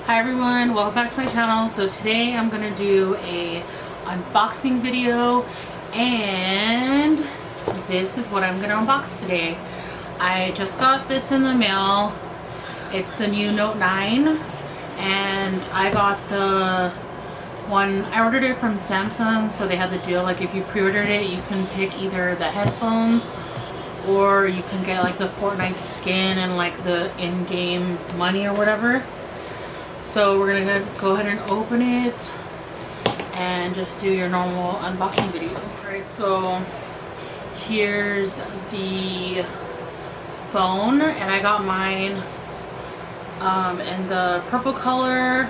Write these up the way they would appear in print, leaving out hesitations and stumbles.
Hi everyone, welcome back to my channel. So today I'm gonna do a unboxing video, and this is what I'm gonna unbox today. I just got this in the mail. It's the new Note 9, and I got the one, I ordered it from Samsung, so they had the deal, like if you pre-ordered it you can pick either the headphones or you can get like the Fortnite skin and like the in-game money or whatever. So we're gonna go ahead and open it and just do your normal unboxing video. Alright, so here's the phone, and I got mine in the purple color.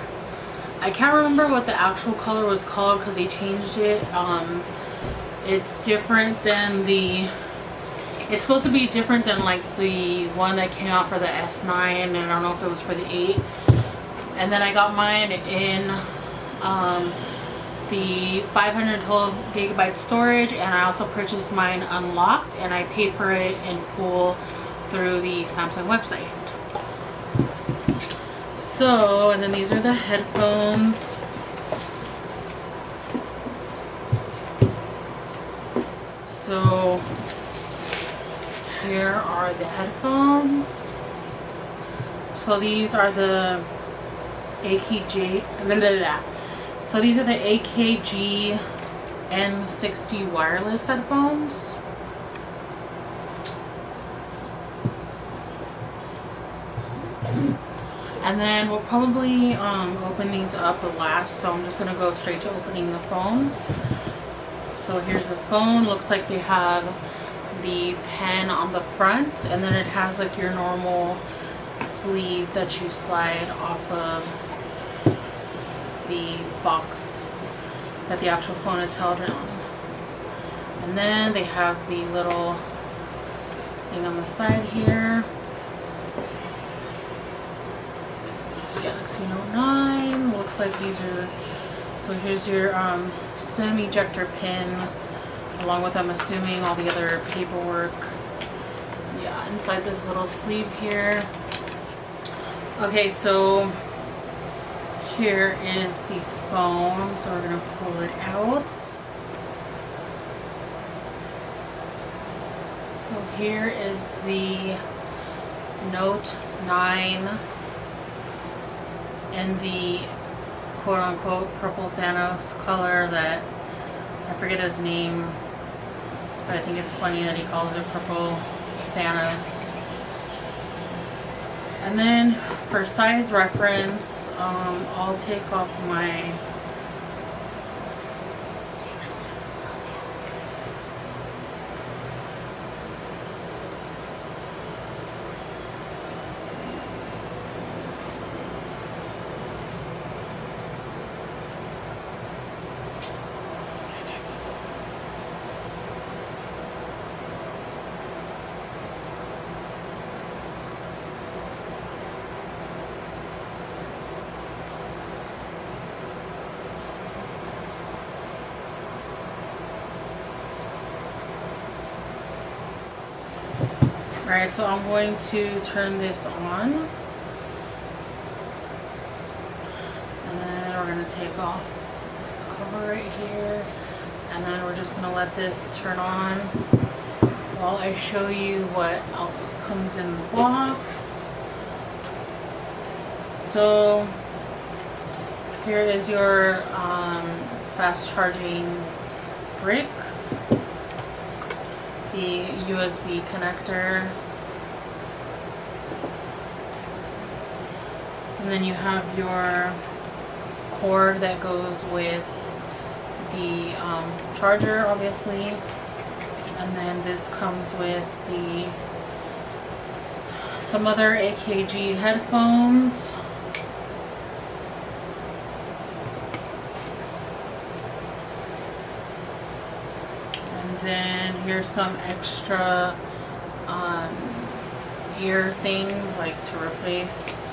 I can't remember what the actual color was called because they changed it. It's different than the, it's supposed to be different than like the one that came out for the S9, and I don't know if it was for the 8. And then I got mine in the 512 gigabyte storage, and I also purchased mine unlocked, and I paid for it in full through the Samsung website. So, and then these are the headphones. So here are the headphones. So these are the AKG, so these are the AKG N60 wireless headphones. And then we'll probably open these up last, so I'm just gonna go straight to opening the phone. So here's the phone. Looks like they have the pen on the front, and then it has like your normal sleeve that you slide off of the box that the actual phone is held on. And then they have the little thing on the side here, Galaxy Note 9. Looks like these are, so here's your SIM ejector pin, along with, I'm assuming, all the other paperwork, yeah, inside this little sleeve here. Okay, so here is the phone, so we're gonna pull it out. So here is the Note 9 in the quote-unquote purple Thanos color that, I forget his name, but I think it's funny that he calls it purple Thanos. And then for size reference, I'll take off my Alright, so I'm going to turn this on, and then we're going to take off this cover right here, and then we're just going to let this turn on while I show you what else comes in the box. So here is your fast charging brick, the USB connector, and then you have your cord that goes with the charger, obviously, and then this comes with the some other AKG headphones. Then here's some extra ear things like to replace.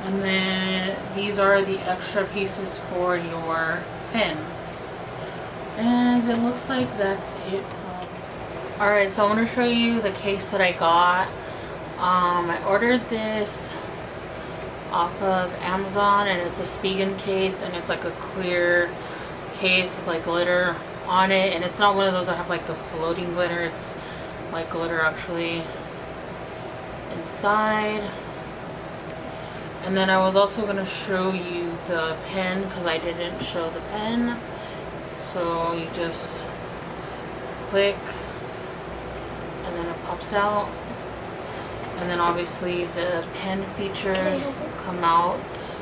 And then these are the extra pieces for your pen. And it looks like that's it from. Alright, so I want to show you the case that I got. I ordered this off of Amazon, and it's a Spigen case, and it's like a clear case with like glitter on it, and it's not one of those that have like the floating glitter. It's like glitter actually inside. And then I was also going to show you the pen because I didn't show the pen. So you just click and then it pops out. And then obviously the pen features come out.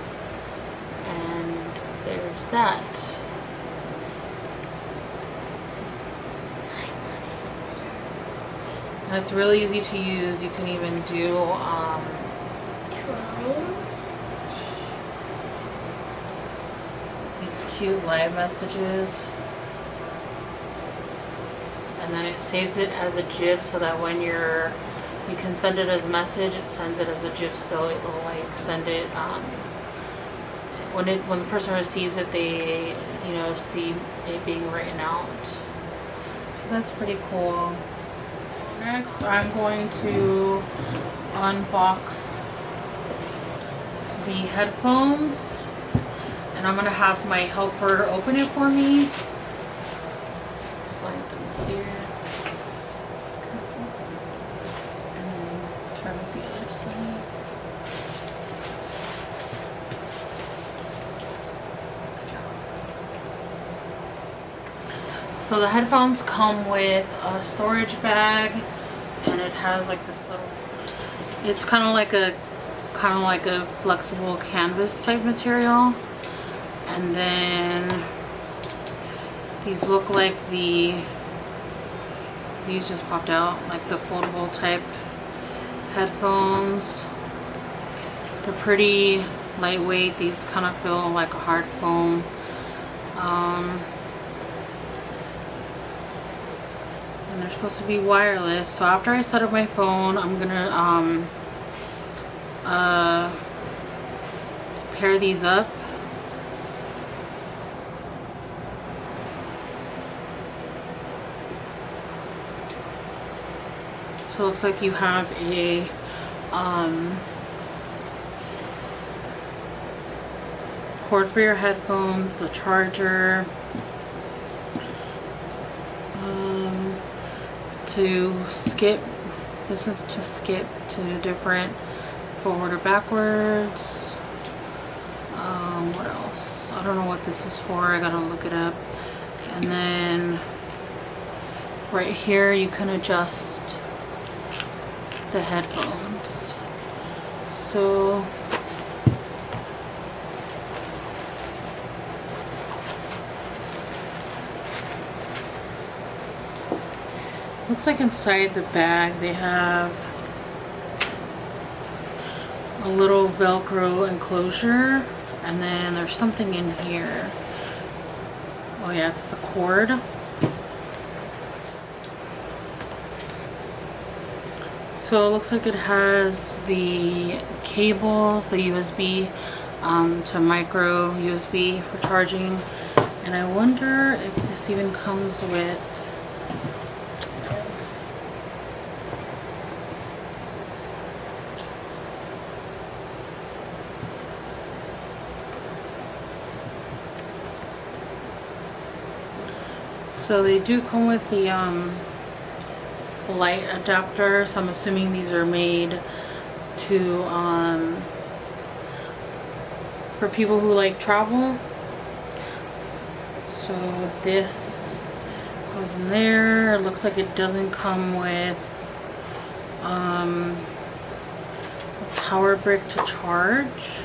And there's that. And it's really easy to use. You can even do these cute live messages, and then it saves it as a GIF so that when you can send it as a message, it sends it as a GIF, so it'll like send it when the person receives it, they see it being written out. So that's pretty cool. Next, I'm going to unbox the headphones, and I'm going to have my helper open it for me. Slide them here. Careful. And then turn it the other side. Good job. So the headphones come with a storage bag, and it has like this little, it's kind of like a flexible canvas type material. And then these look like these just popped out, like the foldable type headphones. They're pretty lightweight. These kind of feel like a hard foam. And they're supposed to be wireless. So after I set up my phone, I'm gonna pair these up. So it looks like you have a cord for your headphones, the charger, to skip. This is to skip to different forward or backwards. What else? I don't know what this is for. I gotta look it up. And then right here you can adjust the headphones. So looks like inside the bag they have a little Velcro enclosure, and then there's something in here. Oh yeah, it's the cord. So it looks like it has the cables, the USB to micro USB for charging. And I wonder if this even comes with so they do come with the light adapter, so I'm assuming these are made to for people who like travel. So this goes in there. It looks like it doesn't come with a power brick to charge.